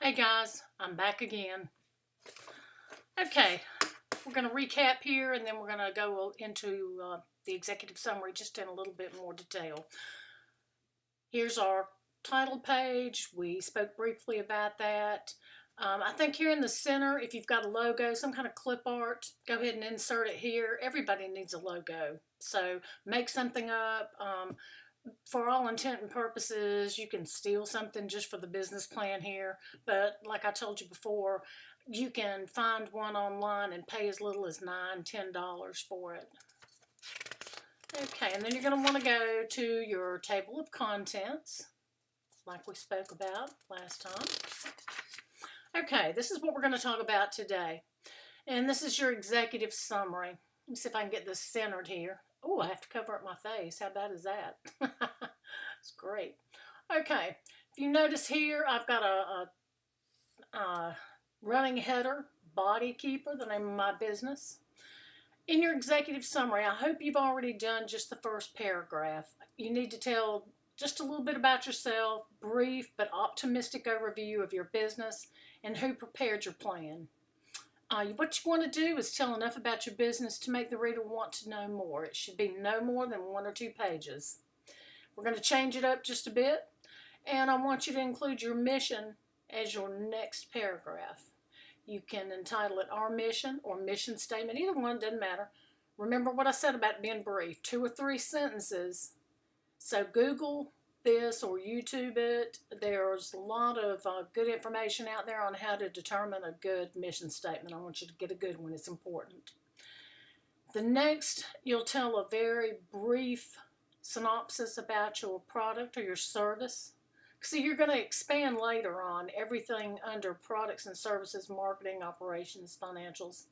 Hey guys, I'm back again. Okay, we're going to recap here and then we're going to go into the executive summary just in a little bit more detail. Here's our title page. We spoke briefly about that. I think here in the center, if you've got a logo, some kind of clip art, go ahead and insert it here. Everybody needs a logo. So make something up. For all intent and purposes, you can steal something just for the business plan here. But like I told you before, you can find one online and pay as little as $9, $10 for it. Okay, and then you're going to want to go to your table of contents, like we spoke about last time. Okay, this is what we're going to talk about today. And this is your executive summary. Let me see if I can get this centered here. Oh, I have to cover up my face. How bad is that? It's great. Okay, if you notice here, I've got a running header, Body Keeper, the name of my business. In your executive summary, I hope you've already done just the first paragraph. You need to tell just a little bit about yourself, brief but optimistic overview of your business, and who prepared your plan. What you want to do is tell enough about your business to make the reader want to know more. It should be no more than 1 or 2 pages. We're going to change it up just a bit, and I want you to include your mission as your next paragraph. You can entitle it Our Mission or Mission Statement. Either one, doesn't matter. Remember what I said about being brief, 2 or 3 sentences. So Google this or YouTube it. There's a lot of good information out there on how to determine a good mission statement. I want you to get a good one. It's important. The next, you'll tell a very brief synopsis about your product or your service. See, you're going to expand later on everything under products and services, marketing, operations, financials.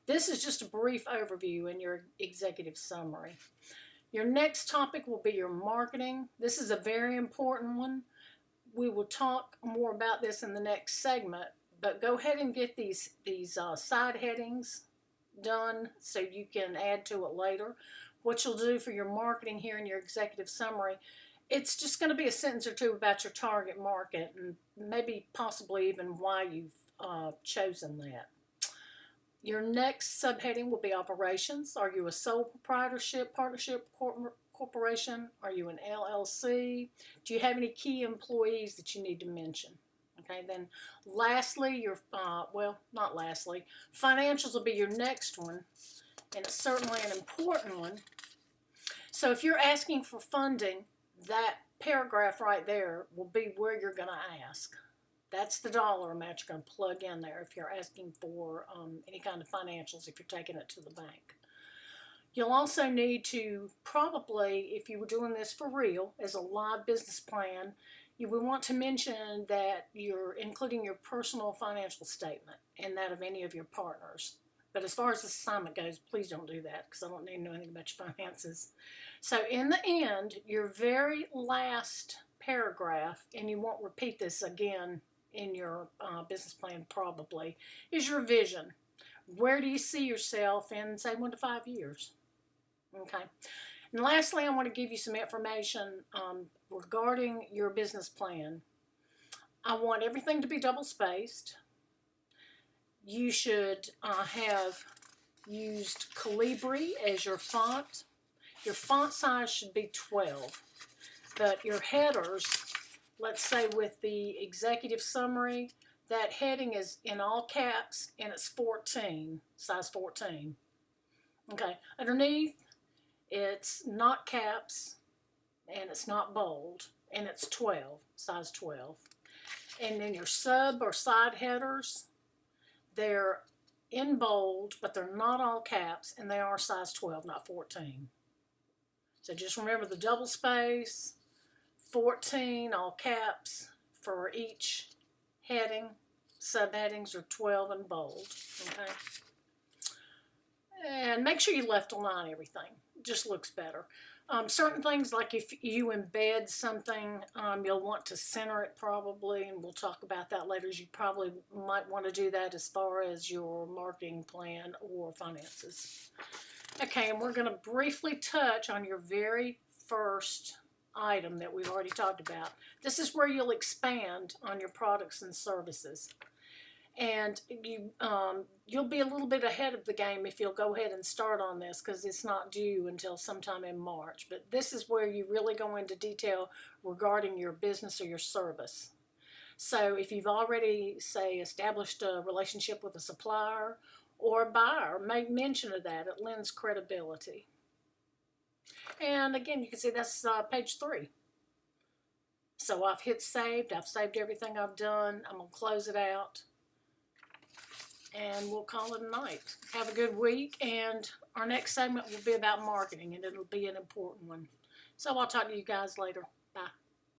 This is just a brief overview in your executive summary. Your next topic will be your marketing. This is a very important one. We will talk more about this in the next segment, but go ahead and get these side headings done so you can add to it later. What you'll do for your marketing here in your executive summary, it's just going to be a sentence or 2 about your target market and maybe possibly even why you've chosen that. Your next subheading will be operations. Are you a sole proprietorship, partnership, corporation? Are you an LLC? Do you have any key employees that you need to mention? Okay, then lastly, not lastly, financials will be your next one, and it's certainly an important one. So if you're asking for funding, that paragraph right there will be where you're going to ask. That's the dollar amount you're going to plug in there if you're asking for any kind of financials, if you're taking it to the bank. You'll also need to probably, if you were doing this for real, as a live business plan, you would want to mention that you're including your personal financial statement and that of any of your partners. But as far as the assignment goes, please don't do that because I don't need to know anything about your finances. So in the end, your very last paragraph, and you won't repeat this again in your business plan probably, is your vision. Where do you see yourself in, say, 1 to 5 years? Okay. And lastly, I want to give you some information regarding your business plan. I want everything to be double-spaced. You should have used Calibri as your font. Your font size should be 12. But your headers, let's say with the executive summary, that heading is in all caps and it's 14, size 14. Okay, underneath it's not caps and it's not bold and it's 12, size 12. And then your sub or side headers, they're in bold, but they're not all caps and they are size 12, not 14. So just remember the double space, 14 all caps for each heading. Subheadings are 12 and bold. Okay. And make sure you left align everything. It just looks better. Certain things, like if you embed something, you'll want to center it probably, and we'll talk about that later. You probably might want to do that as far as your marketing plan or finances. Okay, and we're going to briefly touch on your very first item that we've already talked about. This is where you'll expand on your products and services. And you'll be a little bit ahead of the game if you'll go ahead and start on this, because it's not due until sometime in March. But this is where you really go into detail regarding your business or your service. So if you've already, say, established a relationship with a supplier or a buyer, make mention of that. It lends credibility. And again, you can see that's page 3. So I've hit saved. I've saved everything I've done. I'm going to close it out. And we'll call it a night. Have a good week. And our next segment will be about marketing, and it'll be an important one. So I'll talk to you guys later.